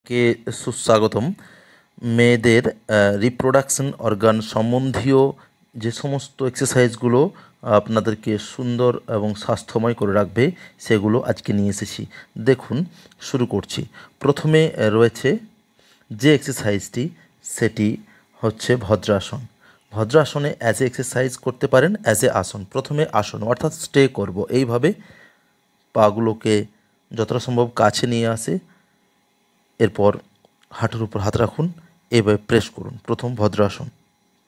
কে সুস্বাগতম। মেয়েদের reproduction organ সম্বন্ধীয় যে সমস্ত এক্সারসাইজগুলো আপনাদেরকে সুন্দর এবং স্বাস্থ্যময় করে রাখবে সেগুলো আজকে নিয়ে এসেছি। দেখুন, শুরু করছি। প্রথমে রয়েছে যে এক্সারসাইজটি, সেটি হচ্ছে ভদ্রাসন। ভদ্রাসনে অ্যাজ এ এক্সারসাইজ করতে পারেন, অ্যাজ এ আসন। প্রথমে আসন অর্থাৎ স্টে করব, এইভাবে পাগুলোকে যতটা সম্ভব কাছে নিয়ে আসে, এরপর হাঁটুর উপর হাত রাখুন, এভাবে প্রেস করুন। প্রথম ভদ্রাসন,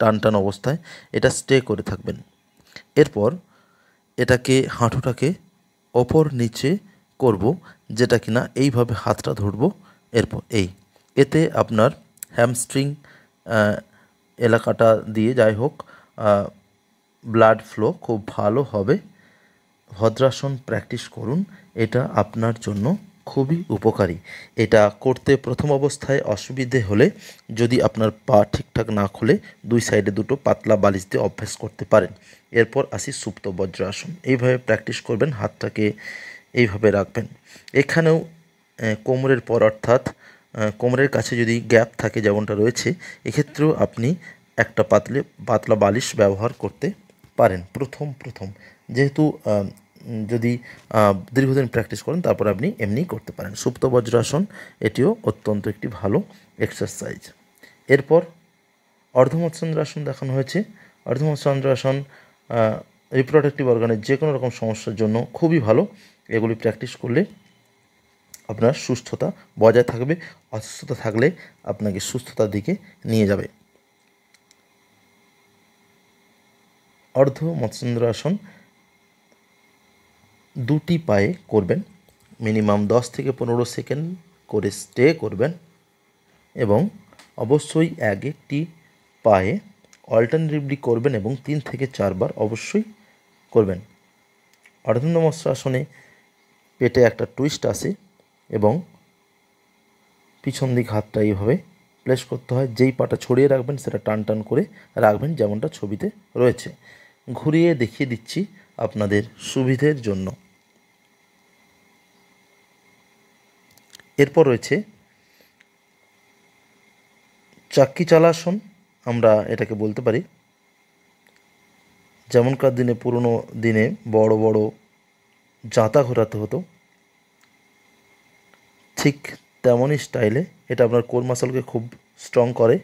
টান টান অবস্থায় এটা স্টে করে থাকবেন। এরপর এটাকে হাঁটুটাকে ওপর নিচে করব, যেটা কিনা এইভাবে হাতটা ধরব। এরপর এতে আপনার হ্যামস্ট্রিং এলাকাটা দিয়ে যাই হোক ব্লাড ফ্লো খুব ভালো হবে। ভদ্রাসন প্র্যাকটিস করুন, এটা আপনার জন্য খুবই উপকারী। এটা করতে প্রথম অবস্থায় অসুবিধে হলে যদি আপনার পা ঠিকঠাক না খুলে দুই সাইডে দুটো পাতলা বালিশ দিয়ে অভ্যাস করতে পারেন। এরপর আসি সুপ্ত বজ্রাসন। এইভাবে প্র্যাকটিস করবেন, হাতটাকে এইভাবে রাখবেন। এখানেও কোমরের পর অর্থাৎ কোমরের কাছে যদি গ্যাপ থাকে যেমনটা রয়েছে, এক্ষেত্রেও আপনি একটা পাতলা বালিশ ব্যবহার করতে পারেন প্রথম যেহেতু যদি দীর্ঘদিন প্র্যাকটিস করেন তারপর আপনি এমনিই করতে পারেন। সুপ্ত বজ্রাসন এটিও অত্যন্ত একটি ভালো এক্সারসাইজ। এরপর অর্ধমৎস্যন্দ্রাসন দেখানো হয়েছে। অর্ধমৎস্যন্দ্রাসন রিপ্রোডাক্টিভ অর্গানের যে কোনো রকম সমস্যার জন্য খুবই ভালো। এগুলি প্র্যাকটিস করলে আপনার সুস্থতা বজায় থাকবে, অসুস্থতা থাকলে আপনাকে সুস্থতার দিকে নিয়ে যাবে। অর্ধ মৎস্যেন্দ্রাসন দুটি পায়ে করবেন, মিনিমাম 10 থেকে 15 সেকেন্ড করে স্টে করবেন এবং অবশ্যই একটি পায়ে অল্টারনেটিভলি করবেন এবং 3 থেকে 4 বার অবশ্যই করবেন। অর্ধ মৎস্যাসনে পেটে একটা টুইস্ট আসে এবং পিছন দিক হাতটা এইভাবে প্লেস করতে হয়। যেই পাটা ছড়িয়ে রাখবেন সেটা টান টান করে রাখবেন, যেমনটা ছবিতে রয়েছে। ঘুরিয়ে দেখিয়ে দিচ্ছি আপনাদের সুবিধের জন্য। এরপর রয়েছে চাক্কি চালাসন, আমরা এটাকে বলতে পারি। যেমনকার দিনে পুরনো দিনে বড় বড় জাঁতা ঘোরাতে হতো, ঠিক তেমনই স্টাইলে এটা আপনার কোর মাসলকে খুব স্ট্রং করে,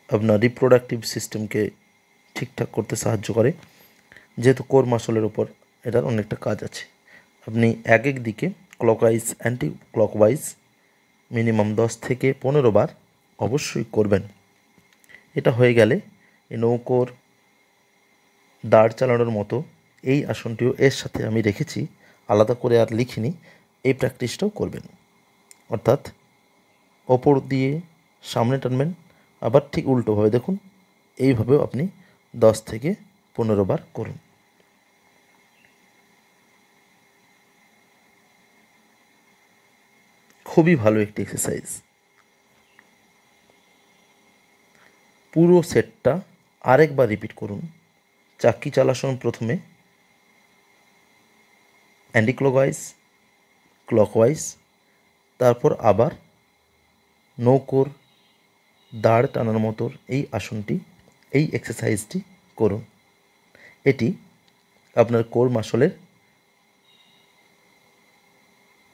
আপনার রিপ্রোডাক্টিভ সিস্টেমকে ঠিকঠাক করতে সাহায্য করে। যেহেতু কোর মাসলের ওপর এটার অনেকটা কাজ আছে। আপনি এক দিকে ক্লকওয়াইজ অ্যান্টি ক্লকওয়াইজ মিনিমাম 10 থেকে 15 বার অবশ্যই করবেন। এটা হয়ে গেলে এই নৌকোর দাঁড় চালানোর মতো এই আসনটিও এর সাথে আমি রেখেছি, আলাদা করে আর লিখিনি। এই প্র্যাকটিসটাও করবেন, অর্থাৎ ওপর দিয়ে সামনে টানবেন, আবার ঠিক উল্টোভাবে দেখুন। এইভাবেও আপনি 10 থেকে 15 বার করুন। খুবই ভালো একটি এক্সারসাইজ। পুরো সেটটা আরেকবার রিপিট করুন। চাক্কি চালাসন প্রথমে অ্যান্টি ক্লকওয়াইজ, ক্লকওয়াইজ, তারপর আবার নৌকোর দাঁড় টানার মতো এই আসনটি, এই এক্সারসাইজটি করুন। এটি আপনার কোর মাসলের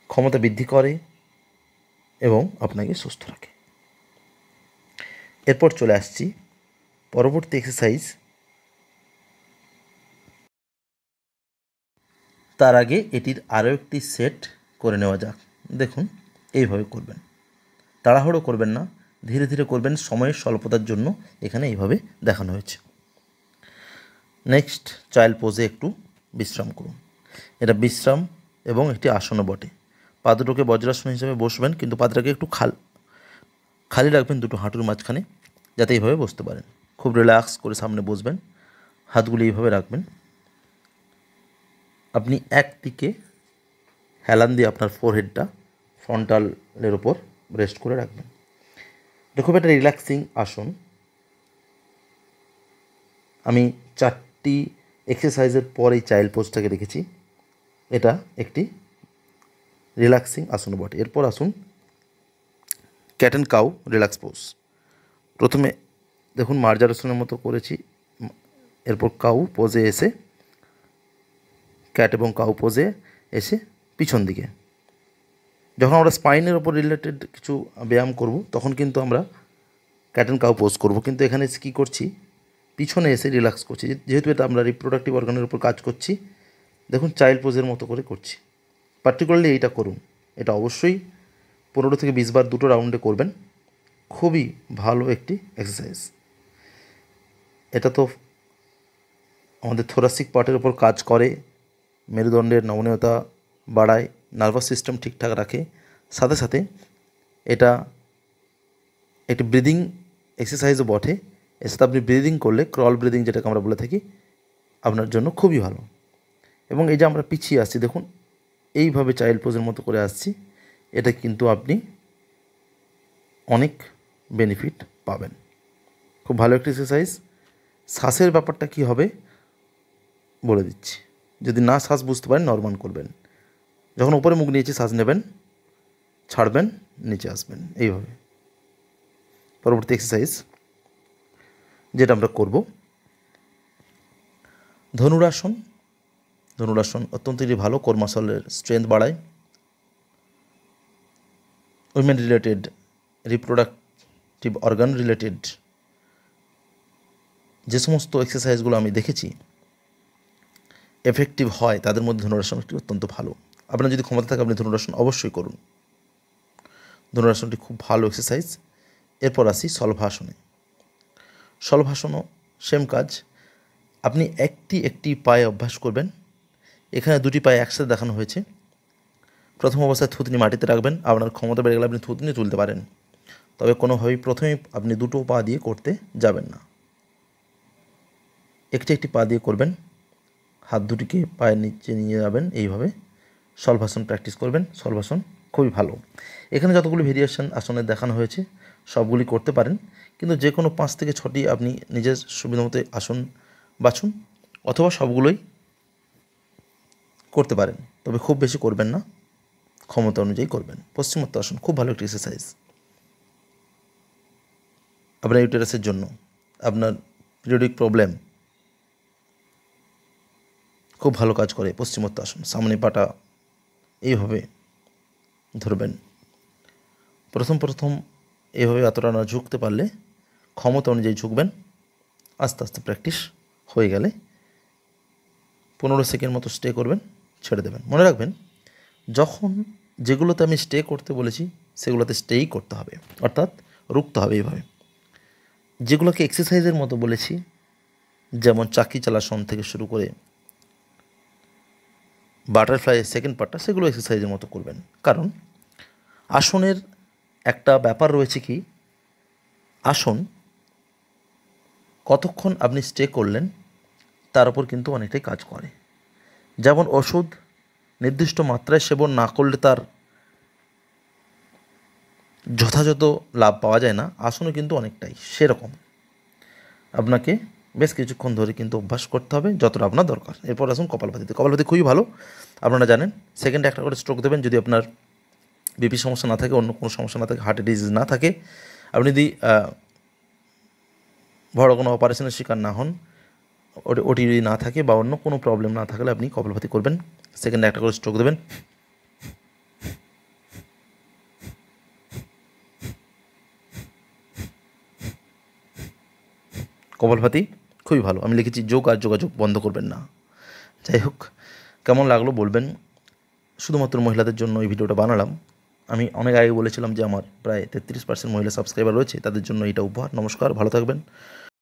ক্ষমতা বৃদ্ধি করে এবং আপনাকে সুস্থ রাখে। এরপর চলে আসছি পরবর্তী এক্সারসাইজ। তার আগে এটির আরও একটি সেট করে নেওয়া যাক। দেখুন, এইভাবে করবেন, তাড়াহুড়ো করবেন না, ধীরে ধীরে করবেন, সময়ের স্বল্পতার জন্য এখানে এইভাবে দেখানো হয়েছে। নেক্সট, চাইল্ড পোজে একটু বিশ্রাম করুন। এটা বিশ্রাম এবং একটি আসনও বটে। পা দুটোকে বজ্রাসন হিসেবে বসবেন, কিন্তু পাটাকে একটু খালি রাখবেন দুটো হাঁটুর মাঝখানে, যাতে এইভাবে বসতে পারেন। খুব রিল্যাক্স করে সামনে বসবেন, হাতগুলি এইভাবে রাখবেন। আপনি একদিকে হেলান দিয়ে আপনার ফোরহেডটা ফ্রন্টালের ওপর রেস্ট করে রাখবেন। এটা খুব একটা রিল্যাক্সিং আসন। আমি 4টি এক্সারসাইজের পর এই চাইল্ড পোজটাকে রেখেছি। এটা একটি রিল্যাক্সিং আসন বটে। এরপর আসুন cat and cow relax pose. প্রথমে দেখুন মার্জারাসনের মতো করেছি, এরপর কাউ পোজে এসে ক্যাট এবং কাউ পোজে এসে পিছন দিকে। যখন আমরা স্পাইনের ওপর রিলেটেড কিছু ব্যায়াম করব তখন কিন্তু আমরা ক্যাট অ্যান্ড কাউ পোজ করব, কিন্তু এখানে কী করছি, পিছনে এসে রিল্যাক্স করছি। যেহেতু এটা আমরা রিপ্রোডাক্টিভ অর্গানের উপর কাজ করছি, দেখুন চাইল্ড পোজের মতো করে করছি। পার্টিকুলারলি এইটা করুন, এটা অবশ্যই 15 থেকে 20 বার দুটো রাউন্ডে করবেন। খুবই ভালো একটি এক্সারসাইজ। এটা তো আমাদের থোরাসিক পার্টের ওপর কাজ করে, মেরুদণ্ডের নমনীয়তা বাড়ায়, নার্ভাস সিস্টেম ঠিকঠাক রাখে, সাথে সাথে এটা একটি ব্রিদিং এক্সারসাইজও বটে। এর সাথে আপনি ব্রিদিং করলে, ক্রল ব্রিদিং যেটাকে আমরা বলে থাকি, আপনার জন্য খুবই ভালো। এবং এই যে আমরা পিছিয়ে আসছি, দেখুন এইভাবে চাইল্ড পোজের মতো করে আসছি, এটা কিন্তু আপনি অনেক বেনিফিট পাবেন। খুব ভালো একটি এক্সারসাইজ। শ্বাসের ব্যাপারটা কী হবে বলে দিচ্ছি, যদি না শ্বাস বুঝতে পারেন নর্মাল করবেন। যখন উপরে মুখ নিয়েছি শ্বাস নেবেন, ছাড়বেন, নিচে আসবেন, এইভাবে। পরবর্তী এক্সারসাইজ যেটা আমরা করব, ধনুরাসন। ধনুরাসন অত্যন্তই ভালো, কোর মাসলের স্ট্রেংথ বাড়ায়। Women related, reproductive organ related যে সমস্ত এক্সারসাইজগুলো আমি দেখেছি এফেক্টিভ হয়, তাদের মধ্যে ধনুরাসন একটি অত্যন্ত ভালো। আপনার যদি ক্ষমতা থাকে আপনি ধনুরাসন অবশ্যই করুন। ধনুরাসনটি খুব ভালো এক্সারসাইজ। এরপর আসি শলভাসনে। শলভাসনও সেম কাজ। আপনি একটি পায়ে অভ্যাস করবেন। এখানে দুটি পায়ে একসাথে দেখানো হয়েছে। প্রথম অবস্থায় থুতনি মাটিতে রাখবেন, আপনার ক্ষমতা বেড়ে গেলে আপনি থুতনি তুলতে পারেন, তবে কোনোভাবেই প্রথমেই আপনি দুটো পা দিয়ে করতে যাবেন না। একটি পা দিয়ে করবেন, হাত দুটিকে পায়ের নিচে নিয়ে যাবেন, এইভাবে শলভাসন প্র্যাকটিস করবেন। শলভাসন খুবই ভালো। এখানে যতগুলি ভেরিয়েশন আসনের দেখানো হয়েছে সবগুলি করতে পারেন, কিন্তু যে কোনো 5 থেকে 6টি আপনি নিজের সুবিধা মতো আসন বাছুন, অথবা সবগুলোই করতে পারেন, তবে খুব বেশি করবেন না, ক্ষমতা অনুযায়ী করবেন। পশ্চিমোত্তর আসন খুব ভালো একটি এক্সারসাইজ আপনার ইউটেরাসের জন্য। আপনার পিরিয়ডিক প্রবলেম খুব ভালো কাজ করে পশ্চিমোত্তর আসন। সামনে পাটা এইভাবে ধরবেন। প্রথম এইভাবে এতটা না ঝুঁকতে পারলে ক্ষমতা অনুযায়ী ঝুঁকবেন। আস্তে আস্তে প্র্যাকটিস হয়ে গেলে 15 সেকেন্ড মতো স্টে করবেন, ছেড়ে দেবেন। মনে রাখবেন, যখন যেগুলোতে আমি স্টে করতে বলেছি সেগুলোতে স্টেই করতে হবে, অর্থাৎ রুখতে হবে এইভাবে। যেগুলোকে এক্সারসাইজের মতো বলেছি, যেমন চাকি চালাসন থেকে শুরু করে বাটারফ্লাইয়ের সেকেন্ড পার্টটা, সেগুলো এক্সারসাইজের মতো করবেন। কারণ আসনের একটা ব্যাপার রয়েছে, কি আসন কতক্ষণ আপনি স্টে করলেন তার উপর কিন্তু অনেকটাই কাজ করে। যেমন ওষুধ নির্দিষ্ট মাত্রায় সেবন না করলে তার যথাযথ লাভ পাওয়া যায় না, আসনও কিন্তু অনেকটাই সেরকম। আপনাকে বেশ কিছুক্ষণ ধরে কিন্তু অভ্যাস করতে হবে, যতটা আপনার দরকার। এরপর আসুন কপালভাতিতে। কপালভাতি খুবই ভালো, আপনারা জানেন। সেকেন্ডে একটা করে স্ট্রোক দেবেন যদি আপনার বিপি সমস্যা না থাকে, অন্য কোনো সমস্যা না থাকে, হার্টের ডিজিজ না থাকে, আপনি যদি বড় কোনো অপারেশনের শিকার না হন, ওটি যদি না থাকে বা অন্য কোনো প্রবলেম না থাকলে আপনি কপালভাতি করবেন। সেকেন্ডে একটা করে স্ট্রোক দেবেন। কপালভাতি খুবই ভালো। আমি লিখেছি যোগ আর যোগাযোগ বন্ধ করবেন না। যাই হোক, কেমন লাগলো বলবেন। শুধুমাত্র মহিলাদের জন্য এই ভিডিওটা বানালাম। আমি অনেক আগে বলেছিলাম যে আমার প্রায় 33% মহিলা সাবস্ক্রাইবার রয়েছে, তাদের জন্য এটা উপহার। নমস্কার, ভালো থাকবেন।